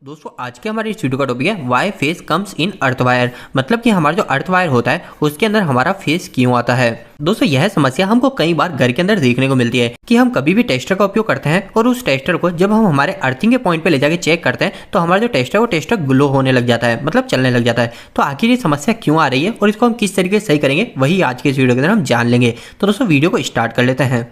दोस्तों आज के हमारे इस वीडियो का टॉपिक है why phase comes in earth wire. मतलब कि हमारा जो अर्थ वायर होता है उसके अंदर हमारा फेस क्यों आता है। दोस्तों यह समस्या हमको कई बार घर के अंदर देखने को मिलती है कि हम कभी भी टेस्टर का उपयोग करते हैं और उस टेस्टर को जब हम हमारे अर्थिंग के पॉइंट पे ले जाके चेक करते हैं तो हमारा जो टेस्टर है वो टेस्टर ग्लो होने लग जाता है, मतलब चलने लग जाता है। तो आखिर ये समस्या क्यों आ रही है और इसको हम किस तरीके से सही करेंगे वही आज के इस वीडियो के अंदर हम जान लेंगे। तो दोस्तों वीडियो को स्टार्ट कर लेते हैं।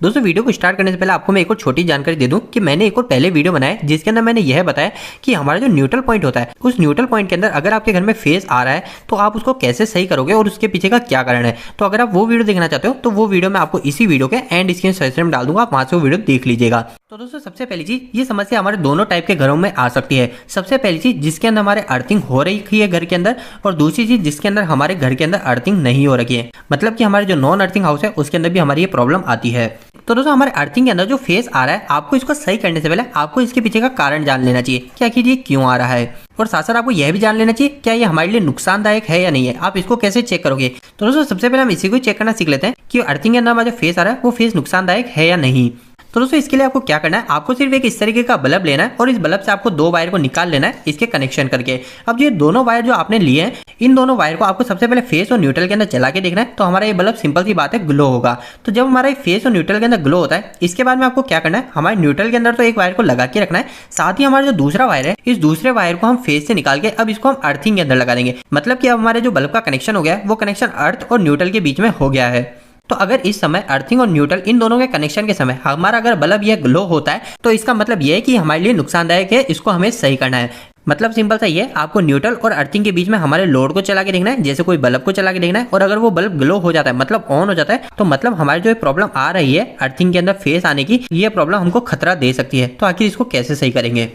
दोस्तों वीडियो को स्टार्ट करने से पहले आपको मैं एक और छोटी जानकारी दे दूं कि मैंने एक और पहले वीडियो बनाया जिसके अंदर मैंने यह बताया कि हमारा जो न्यूट्रल पॉइंट होता है उस न्यूट्रल पॉइंट के अंदर अगर आपके घर में फेस आ रहा है तो आप उसको कैसे सही करोगे और उसके पीछे का क्या कारण है। तो अगर आप वो वीडियो देखना चाहते हो तो वो वीडियो मैं आपको इसी वीडियो के एंड स्क्रीन सजेशन में डाल दूंगा, आप वहां से वो वीडियो देख लीजिएगा। तो दोस्तों सबसे पहली चीज, ये समस्या हमारे दोनों टाइप के घरों में आ सकती है। सबसे पहली चीज जिसके अंदर हमारे अर्थिंग हो रही है घर के अंदर, और दूसरी चीज जिसके अंदर हमारे घर के अंदर अर्थिंग नहीं हो रखी है, मतलब कि हमारे जो नॉन अर्थिंग हाउस है उसके अंदर भी हमारी ये प्रॉब्लम आती है। तो दोस्तों हमारे अर्थिंग के अंदर जो फेस आ रहा है आपको इसको सही करने से पहले आपको इसके पीछे का कारण जान लेना चाहिए कि आखिर ये क्यों आ रहा है, और साथ साथ आपको यह भी जान लेना चाहिए क्या ये हमारे लिए नुकसानदायक है या नहीं है। आप इसको कैसे चेक करोगे। तो दोस्तों सबसे पहले हम इसी को चेक करना सीख लेते हैं कि अर्थिंग के अंदर हमारा जो फेस आ रहा है वो फेस नुकसानदायक है या नहीं। तो दोस्तों इसके लिए आपको क्या करना है, आपको सिर्फ एक इस तरीके का बल्ब लेना है और इस बल्ब से आपको दो वायर को निकाल लेना है इसके कनेक्शन करके। अब ये दोनों वायर जो आपने लिए हैं इन दोनों वायर को आपको सबसे पहले फेस और न्यूट्रल के अंदर चला के देखना है, तो हमारा ये बल्ब सिंपल सी बात है ग्लो होगा। तो जब हमारा फेस और न्यूट्रल के अंदर ग्लो होता है इसके बाद में आपको क्या करना है, हमारे न्यूट्रल के अंदर तो एक वायर को लगा के रखना है, साथ ही हमारा जो दूसरा वायर है इस दूसरे वायर को हम फेस से निकाल के अब इसको हम अर्थिंग के अंदर लगा देंगे। मतलब कि अब हमारे जो बल्ब का कनेक्शन हो गया है वो कनेक्शन अर्थ और न्यूट्रल के बीच में हो गया है। तो अगर इस समय अर्थिंग और न्यूट्रल इन दोनों के कनेक्शन के समय हमारा अगर बल्ब यह ग्लो होता है तो इसका मतलब यह है कि हमारे लिए नुकसानदायक है, इसको हमें सही करना है। मतलब सिंपल सा ये, आपको न्यूट्रल और अर्थिंग के बीच में हमारे लोड को चला के देखना है, जैसे कोई बल्ब को चला के देखना है, और अगर वो बल्ब ग्लो हो जाता है मतलब ऑन हो जाता है तो मतलब हमारी जो प्रॉब्लम आ रही है अर्थिंग के अंदर फेस आने की, ये प्रॉब्लम हमको खतरा दे सकती है। तो आखिर इसको कैसे सही करेंगे।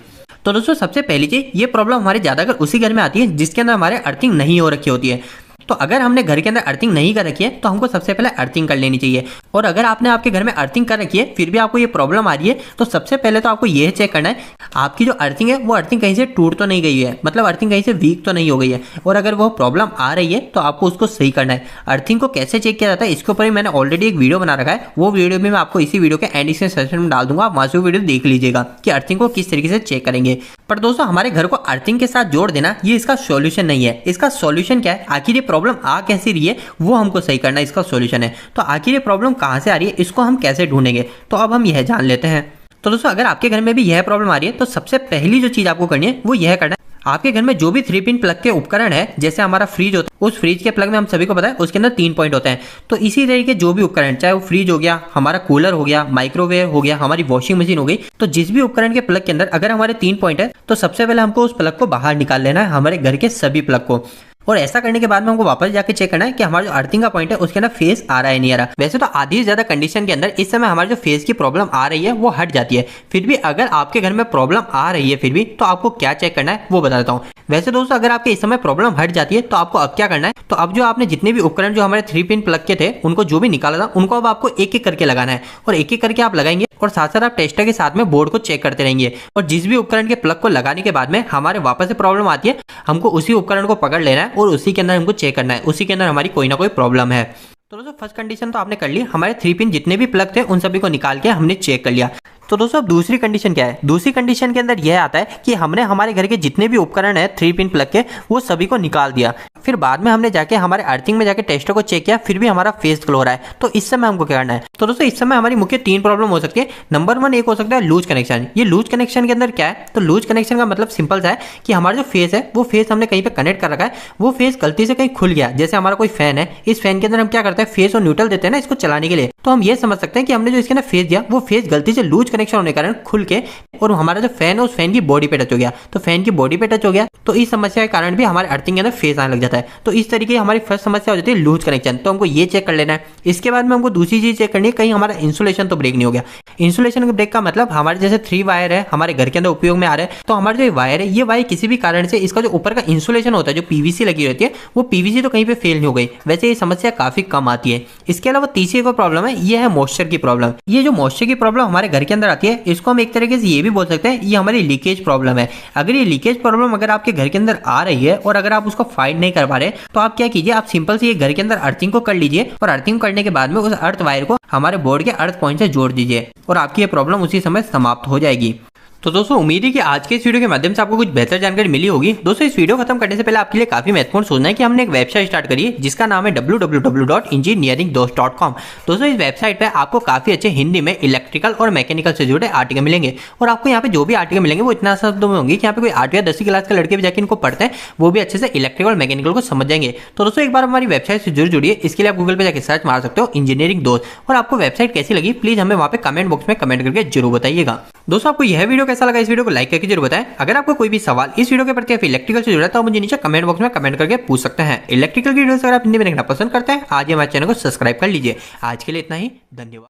तो दोस्तों सबसे पहली चीज, ये प्रॉब्लम हमारे ज्यादातर उसी घर में आती है जिसके अंदर हमारे अर्थिंग नहीं हो रखी होती है। तो अगर हमने घर के अंदर अर्थिंग नहीं कर रखी है तो हमको सबसे पहले अर्थिंग कर लेनी चाहिए। और अगर आपने आपके घर में अर्थिंग कर रखी है फिर भी आपको ये प्रॉब्लम आ रही है तो सबसे पहले तो आपको ये चेक करना है आपकी जो अर्थिंग है वो अर्थिंग कहीं से टूट तो नहीं गई है, मतलब अर्थिंग कहीं से वीक तो नहीं हो गई है। और अगर वो प्रॉब्लम आ रही है तो आपको उसको सही करना है। अर्थिंग को कैसे चेक किया जाता है इसके ऊपर ही मैंने ऑलरेडी एक वीडियो बना रखा है, वो वीडियो भी मैं आपको इसी वीडियो के एंड स्क्रीन सेक्शन में डाल दूंगा, आप वहां से वो वीडियो देख लीजिएगा कि अर्थिंग को किस तरीके से चेक करेंगे। पर दोस्तों हमारे घर को अर्थिंग के साथ जोड़ देना ये इसका सॉल्यूशन नहीं है। इसका सॉल्यूशन क्या है, आखिर ये प्रॉब्लम आ कैसी रही है वो हमको सही करना इसका सॉल्यूशन है। तो आखिर ये प्रॉब्लम कहां से आ रही है इसको हम कैसे ढूंढेंगे, तो अब हम यह जान लेते हैं। तो दोस्तों अगर आपके घर में भी यह प्रॉब्लम आ रही है तो सबसे पहली जो चीज आपको करनी है वो यह करना है, आपके घर में जो भी 3 पिन प्लग के उपकरण है, जैसे हमारा फ्रिज होता है उस फ्रिज के प्लग में हम सभी को पता है उसके अंदर 3 पॉइंट होते हैं। तो इसी तरीके जो भी उपकरण, चाहे वो फ्रिज हो गया, हमारा कूलर हो गया, माइक्रोवेव हो गया, हमारी वॉशिंग मशीन हो गई, तो जिस भी उपकरण के प्लग के अंदर अगर हमारे 3 पॉइंट है तो सबसे पहले हमको उस प्लग को बाहर निकाल लेना है, हमारे घर के सभी प्लग को। और ऐसा करने के बाद में हमको वापस जाके चेक करना है कि हमारा जो अर्थिंग का पॉइंट है उसके अंदर फेस आ रहा है नहीं आ रहा। वैसे तो आधी से ज्यादा कंडीशन के अंदर इस समय हमारी जो फेस की प्रॉब्लम आ रही है वो हट जाती है। फिर भी अगर आपके घर में प्रॉब्लम आ रही है फिर भी, तो आपको क्या चेक करना है वो बता देता हूँ। वैसे दोस्तों अगर आपके इस समय प्रॉब्लम हट जाती है तो आपको अब क्या करना है, तो अब जो आपने जितने भी उपकरण जो हमारे 3 पिन प्लग के थे उनको जो भी निकाला था उनको अब आपको एक एक करके लगाना है, और एक एक करके आप लगाएंगे और साथ साथ आप टेस्टर के साथ में बोर्ड को चेक करते रहेंगे। और जिस भी उपकरण के प्लग को लगाने के बाद में हमारे वापस से प्रॉब्लम आती है हमको उसी उपकरण को पकड़ लेना है और उसी के अंदर हमको चेक करना है, उसी के अंदर हमारी कोई ना कोई प्रॉब्लम है। तो दोस्तों फर्स्ट कंडीशन तो आपने कर ली, हमारे 3 पिन जितने भी प्लग थे उन सभी को निकाल के हमने चेक कर लिया। तो दोस्तों अब दूसरी कंडीशन क्या है, दूसरी कंडीशन के अंदर यह आता है कि हमने हमारे घर के जितने भी उपकरण है 3 पिन प्लग के वो सभी को निकाल दिया, फिर बाद में हमने जाके हमारे अर्थिंग में जाके टेस्टर को चेक किया, फिर भी हमारा फेस ग्लो हो रहा है। तो इस समय हमको क्या करना है, तो दोस्तों इस समय हमारी मुख्य 3 प्रॉब्लम हो सकती है। नंबर 1 एक हो सकता है लूज कनेक्शन। ये लूज कनेक्शन के अंदर क्या है, तो लूज कनेक्शन का मतलब सिंपल सा है कि हमारा जो फेस है वो फेस हमने कहीं पे कनेक्ट कर रखा है, वो फेस गलती से कहीं खुल गया। जैसे हमारा कोई फैन है, इस फैन के अंदर हम क्या करते हैं फेस और न्यूट्रल देते हैं ना इसको चलाने के लिए, तो हम ये समझ सकते हैं कि हमने जो इसके अंदर फेस दिया वो फेस गलती से लूज कनेक्शन होने के कारण खुल के और हमारा जो फैन है उस फैन की बॉडी पे टच हो गया। तो फैन की बॉडी पे टच हो गया तो इस समस्या के कारण भी हमारे अर्थिंग के अंदर फेस आने लग जाता है। तो इस तरीके हमारी फर्स्ट समस्या हो जाती है लूज कनेक्शन। तो हमको ये चेक कर लेना है। इसके बाद में हमको दूसरी चीज चेक करनी है कहीं हमारा इंसुलेशन तो ब्रेक नहीं हो गया। इंसुलेशन ब्रेक का मतलब हमारे जैसे 3 वायर है हमारे घर के अंदर उपयोग में आ रहे हैं, तो हमारे जो वायर है ये वायर किसी भी कारण से इसका जो ऊपर का इंसुलेशन होता है जो पीवीसी लगी रहती है वो पीवीसी तो कहीं पे फेल नहीं हो गई। वैसे ये समस्या काफी कम आती है। इसके अलावा तीसरी एक प्रॉब्लम है, ये है मॉइस्चर की प्रॉब्लम। ये जो मॉइस्चर की प्रॉब्लम हमारे घर के अंदर आती है इसको हम एक तरीके से ये भी बोल सकते हैं ये हमारी लीकेज प्रॉब्लम है। अगर ये लीकेज प्रॉब्लम अगर आपके घर के अंदर आ रही है और अगर आप उसको फाइंड नहीं कर पा रहे तो आप क्या कीजिए, आप सिंपल से ये घर के अंदर अर्थिंग को कर लीजिए और अर्थिंग करने के बाद में उस अर्थ वायर को हमारे बोर्ड के अर्थ पॉइंट से जोड़ दीजिए और आपकी ये प्रॉब्लम उसी समय समाप्त हो जाएगी। तो दोस्तों उम्मीद है कि आज के इस वीडियो के माध्यम से आपको कुछ बेहतर जानकारी मिली होगी। दोस्तों इस वीडियो खत्म करने से पहले आपके लिए काफी महत्वपूर्ण सोचना है कि हमने एक वेबसाइट स्टार्ट करी है जिसका नाम है www.engineeringdost.com। दोस्तों इस वेबसाइट पे आपको काफी अच्छे हिंदी में इलेक्ट्रिकल और मैकेनिकल से जुड़े आर्टिकल मिलेंगे और आपको यहाँ पे जो भी आर्टिकल मिलेंगे वो इतना शब्दों में होंगे कि यहाँ पे कोई 8वीं या 10वीं क्लास के लड़के भी जाके इनको पढ़ते हैं वो भी अच्छे से इलेक्ट्रिकल और मैकेनिकल को समझ जाएंगे। तो दोस्तों एक बार हमारी वेबसाइट से जरूर जुड़िए। इसके लिए आप गूगल पे जाकर सर्च मार सकते हो इंजीनियरिंग दोस्त। और आपको वेबसाइट कैसी लगी प्लीज हमें वहाँ पे कमेंट बॉक्स में कमेंट करके जरूर बताइएगा। दोस्तों आपको यह वीडियो कैसा लगा, इस वीडियो को लाइक करके जरूर बताएं। अगर आपको कोई भी सवाल इस वीडियो के प्रति या फिर इलेक्ट्रिकल से जुड़ा है तो मुझे नीचे कमेंट बॉक्स में कमेंट करके पूछ सकते हैं। इलेक्ट्रिकल की वीडियोस अगर आप हिंदी में देखना पसंद करते हैं आज ही हमारे चैनल को सब्सक्राइब कर लीजिए। आज के लिए इतना ही, धन्यवाद।